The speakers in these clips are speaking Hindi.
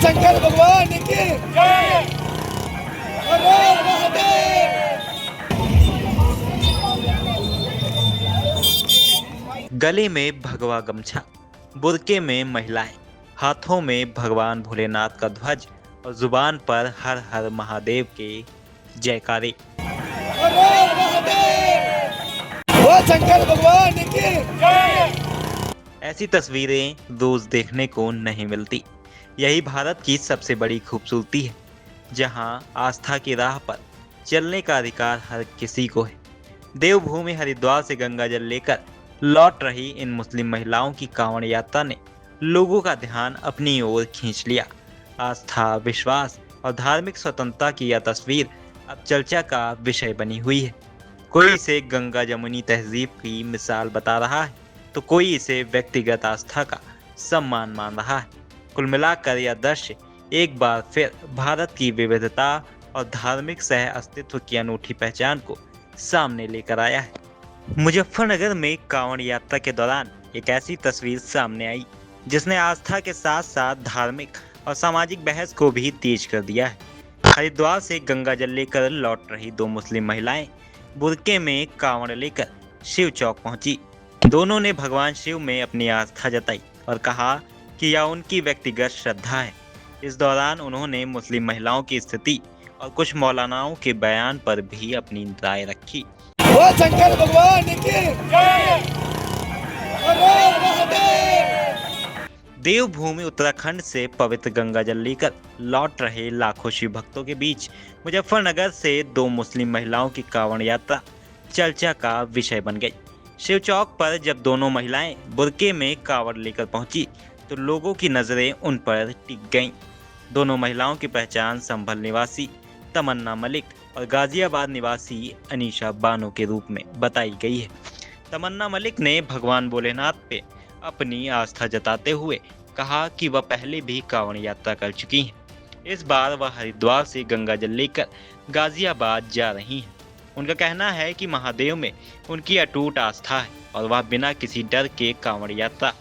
शंकर भगवान की जय। गले में भगवा गमछा, बुर्के में महिलाएं, हाथों में भगवान भोलेनाथ का ध्वज और जुबान पर हर हर महादेव के जयकारे। शंकर भगवान की जय। ऐसी तस्वीरें रोज देखने को नहीं मिलती। यही भारत की सबसे बड़ी खूबसूरती है, जहां आस्था की राह पर चलने का अधिकार हर किसी को है। देवभूमि हरिद्वार से गंगा जल लेकर लौट रही इन मुस्लिम महिलाओं की कांवड़ यात्रा ने लोगों का ध्यान अपनी ओर खींच लिया। आस्था, विश्वास और धार्मिक स्वतंत्रता की यह तस्वीर अब चर्चा का विषय बनी हुई है। कोई इसे गंगा जमुनी तहजीब की मिसाल बता रहा है, तो कोई इसे व्यक्तिगत आस्था का सम्मान मान रहा है। कुल मिलाकर यह दृश्य एक बार फिर भारत की विविधता और धार्मिक सह अस्तित्व की अनूठी पहचान को सामने लेकर आया है। मुजफ्फरनगर में कांवड़ यात्रा के दौरान एक ऐसी तस्वीर सामने आई जिसने आस्था के साथ साथ धार्मिक और सामाजिक बहस को भी तेज कर दिया है। हरिद्वार से गंगा जल लेकर लौट रही दो मुस्लिम महिलाएं बुर्के में कांवड़ लेकर शिव चौक पहुंची। दोनों ने भगवान शिव में अपनी आस्था जताई और कहा कि यह उनकी व्यक्तिगत श्रद्धा है। इस दौरान उन्होंने मुस्लिम महिलाओं की स्थिति और कुछ मौलानाओं के बयान पर भी अपनी राय रखी। शंकर भगवान की जय। देवभूमि उत्तराखंड से पवित्र गंगा जल लेकर लौट रहे लाखों शिव भक्तों के बीच मुजफ्फरनगर से दो मुस्लिम महिलाओं की कांवड़ यात्रा चर्चा का विषय बन गई। शिव चौक पर जब दोनों महिलाएं बुर्के में कांवड़ लेकर पहुंची तो लोगों की नजरें उन पर टिक गईं। दोनों महिलाओं की पहचान संभल निवासी तमन्ना मलिक और गाजियाबाद निवासी अनीशा बानो के रूप में बताई गई है। तमन्ना मलिक ने भगवान भोलेनाथ पे अपनी आस्था जताते हुए कहा कि वह पहले भी कांवड़ यात्रा कर चुकी हैं। इस बार वह हरिद्वार से गंगा जल लेकर गाजियाबाद जा रही हैं। उनका कहना है कि महादेव में उनकी अटूट आस्था है और वह बिना किसी डर के कांवड़ यात्रा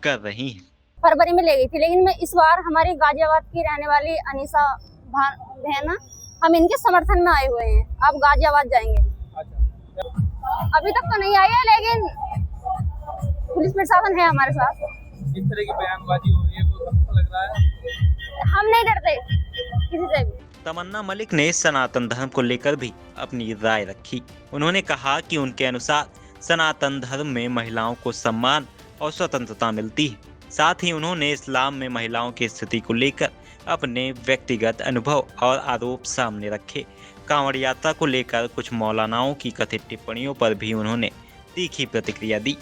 कर रही हैं। फरवरी में ले गई थी, लेकिन मैं इस बार हमारी गाजियाबाद की रहने वाली अनीसा बहन, हम इनके समर्थन में आए हुए हैं। अब गाजियाबाद जाएंगे। अभी तक तो नहीं आई है, लेकिन पुलिस प्रशासन है हमारे साथ। इस तरह की बयानबाजी हो रही है तो सबको लग रहा है हम नहीं डरते किसी से भी। तमन्ना मलिक ने सनातन धर्म को लेकर भी अपनी राय रखी। उन्होंने कहा कि उनके अनुसार सनातन धर्म में महिलाओं को सम्मान और स्वतंत्रता मिलती है। साथ ही उन्होंने इस्लाम में महिलाओं की स्थिति को लेकर अपने व्यक्तिगत अनुभव और आरोप सामने रखे। कांवड़ यात्रा को लेकर कुछ मौलानाओं की कथित टिप्पणियों पर भी उन्होंने तीखी प्रतिक्रिया दी।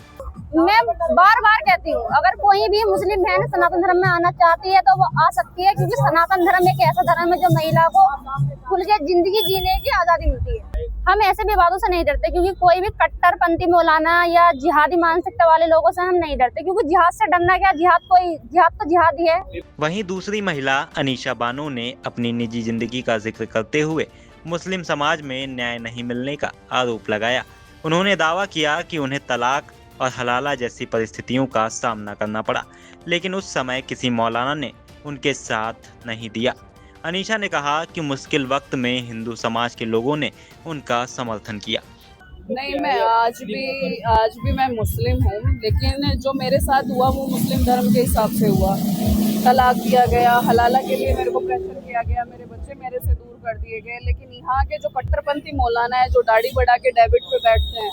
मैं बार बार कहती हूँ, अगर कोई भी मुस्लिम बहन सनातन धर्म में आना चाहती है तो वो आ सकती है, क्योंकि सनातन धर्म एक ऐसा धर्म है जो महिला को खुल के जिंदगी जीने की आजादी मिलती है। हम ऐसे विवादों से नहीं डरते, क्योंकि कोई भी कट्टरपंथी मौलाना या जिहादी मानसिकता वाले लोगों से हम नहीं डरते, क्योंकि जिहाद से डरना क्या, जिहाद तो जिहाद ही है। वहीं दूसरी महिला अनीशा बानो ने अपनी निजी जिंदगी का जिक्र करते हुए मुस्लिम समाज में न्याय नहीं मिलने का आरोप लगाया। उन्होंने दावा किया कि उन्हें तलाक और हलाला जैसी परिस्थितियों का सामना करना पड़ा, लेकिन उस समय किसी मौलाना ने उनके साथ नहीं दिया। अनीशा ने कहा कि मुश्किल वक्त में हिंदू समाज के लोगों ने उनका समर्थन किया। नहीं, मैं आज भी मैं मुस्लिम हूँ, लेकिन जो मेरे साथ हुआ वो मुस्लिम धर्म के हिसाब से हुआ। तलाक दिया गया, हलाला के लिए मेरे को प्रेशर किया गया, मेरे बच्चे मेरे से दूर कर दिए गए। लेकिन यहाँ के जो कट्टरपंथी मौलाना है, जो दाढ़ी बढ़ा के डेबिट पे बैठते हैं,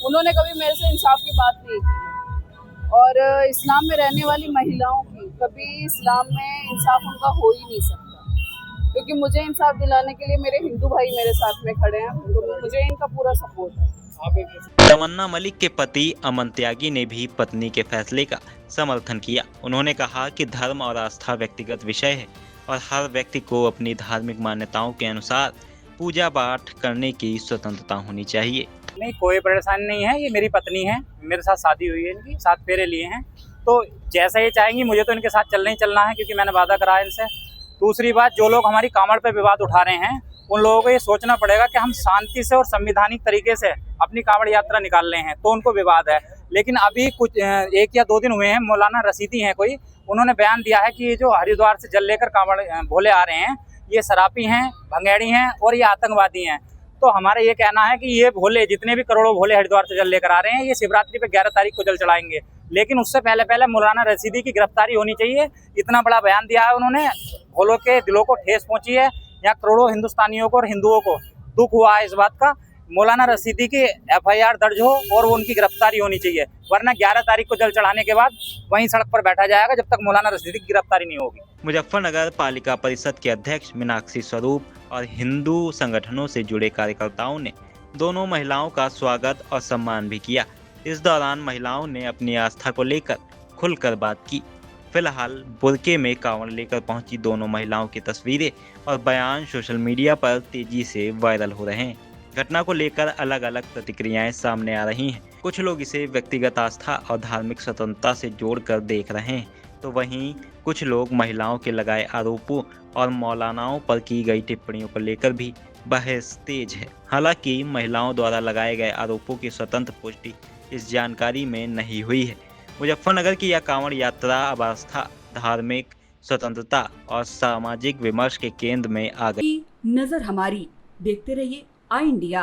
उन्होंने कभी मेरे से इंसाफ की बात नहीं की। और इस्लाम में रहने वाली महिलाओं की कभी इस्लाम में इंसाफ उनका हो ही नहीं सकता, क्योंकि मुझे इंसाफ दिलाने के लिए मेरे हिंदू भाई मेरे साथ में खड़े हैं, तो मुझे इनका पूरा सपोर्ट है। तमन्ना मलिक के पति अमन त्यागी ने भी पत्नी के फैसले का समर्थन किया। उन्होंने कहा कि धर्म और आस्था व्यक्तिगत विषय है और हर व्यक्ति को अपनी धार्मिक मान्यताओं के अनुसार पूजा पाठ करने की स्वतंत्रता होनी चाहिए। नहीं, कोई परेशानी नहीं है। ये मेरी पत्नी है, मेरे साथ शादी हुई है, इनकी 7 फेरे लिए हैं, तो जैसा ये चाहेंगी मुझे तो इनके साथ चलना ही चलना है, क्योंकि मैंने वादा करा है इनसे। दूसरी बात, जो लोग हमारी कांवड़ पे विवाद उठा रहे हैं उन लोगों को ये सोचना पड़ेगा कि हम शांति से और संवैधानिक तरीके से अपनी कांवड़ यात्रा निकाल रहे हैं, तो उनको विवाद है। लेकिन अभी कुछ 1 या 2 दिन हुए हैं, मौलाना रशीदी हैं कोई, उन्होंने बयान दिया है कि ये जो हरिद्वार से जल लेकर कांवड़ भोले आ रहे हैं, ये शराबी हैं, भंगेड़ी हैं और ये आतंकवादी हैं। तो हमारा ये कहना है कि ये भोले, जितने भी करोड़ों भोले हरिद्वार से जल लेकर आ रहे हैं, ये शिवरात्रि पे 11 तारीख को जल चढ़ाएंगे। लेकिन उससे पहले मौलाना रशीदी की गिरफ्तारी होनी चाहिए। इतना बड़ा बयान दिया है उन्होंने, भोलों के दिलों को ठेस पहुंची है। यहाँ करोड़ों हिंदुस्तानियों को और हिंदुओं को दुख हुआ है इस बात का। मौलाना रशीदी की FIR दर्ज हो और वो उनकी गिरफ्तारी होनी चाहिए, वरना 11 तारीख को जल चढ़ाने के बाद वहीं सड़क पर बैठा जाएगा जब तक मौलाना रशीदी की गिरफ्तारी नहीं होगी। मुजफ्फरनगर पालिका परिषद के अध्यक्ष मीनाक्षी स्वरूप और हिंदू संगठनों से जुड़े कार्यकर्ताओं ने दोनों महिलाओं का स्वागत और सम्मान भी किया। इस दौरान महिलाओं ने अपनी आस्था को लेकर खुलकर बात की। फिलहाल बुर्के में कांवड़ लेकर पहुंची दोनों महिलाओं की तस्वीरें और बयान सोशल मीडिया पर तेजी से वायरल हो रहे हैं। घटना को लेकर अलग अलग प्रतिक्रियाएं सामने आ रही हैं। कुछ लोग इसे व्यक्तिगत आस्था और धार्मिक स्वतंत्रता से जोड़कर देख रहे हैं, तो वहीं कुछ लोग महिलाओं के लगाए आरोपों और मौलानाओं पर की गई टिप्पणियों को लेकर भी बहस तेज है। हालांकि महिलाओं द्वारा लगाए गए आरोपों की स्वतंत्र पुष्टि इस जानकारी में नहीं हुई है। मुजफ्फरनगर की यह कांवड़ यात्रा अब आस्था, धार्मिक स्वतंत्रता और सामाजिक विमर्श के केंद्र में आ गई। नजर हमारी, देखते रहिए आई इंडिया।